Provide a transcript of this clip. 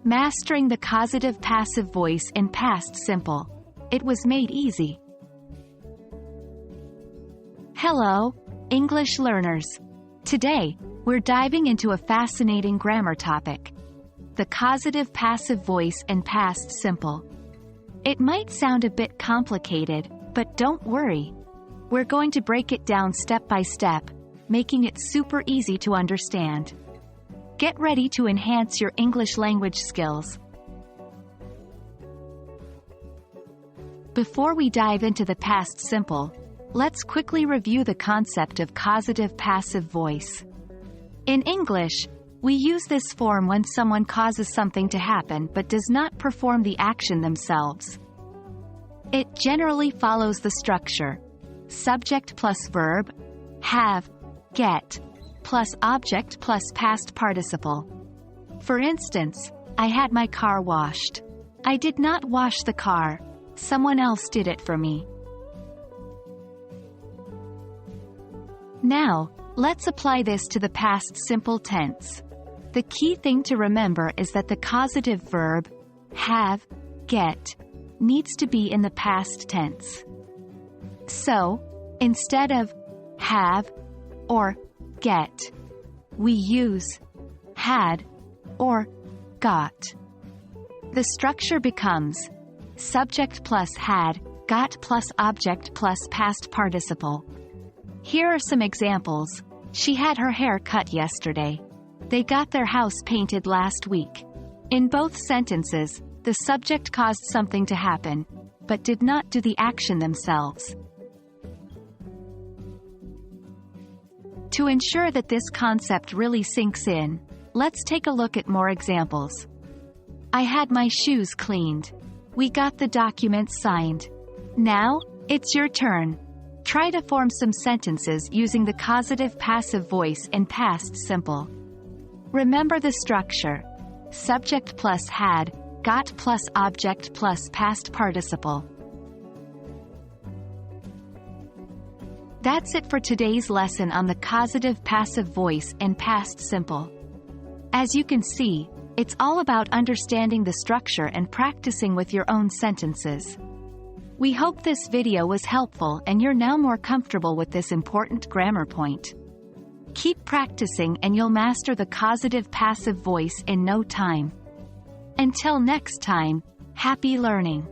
Mastering the causative passive voice in past simple. It was made easy. Hello, English learners. Today, we're diving into a fascinating grammar topic: the causative passive voice in past simple. It might sound a bit complicated, but don't worry. We're going to break it down step by step, making it super easy to understand. Get ready to enhance your English language skills. Before we dive into the past simple, let's quickly review the concept of causative passive voice. In English, we use this form when someone causes something to happen but does not perform the action themselves. It generally follows the structure: subject plus verb, have, get, plus object plus past participle. For instance, I had my car washed. I did not wash the car. Someone else did it for me. Now, let's apply this to the past simple tense. The key thing to remember is that the causative verb, have, get, needs to be in the past tense. So, instead of have or get, we use had or got. The structure becomes subject plus had, got plus object plus past participle. Here are some examples. She had her hair cut yesterday. They got their house painted last week. In both sentences, the subject caused something to happen, but did not do the action themselves. To ensure that this concept really sinks in, let's take a look at more examples. I had my shoes cleaned. We got the documents signed. Now, it's your turn. Try to form some sentences using the causative passive voice in past simple. Remember the structure: subject plus had, got plus object plus past participle. That's it for today's lesson on the causative passive voice in past simple. As you can see, it's all about understanding the structure and practicing with your own sentences. We hope this video was helpful and you're now more comfortable with this important grammar point. Keep practicing and you'll master the causative passive voice in no time. Until next time, happy learning!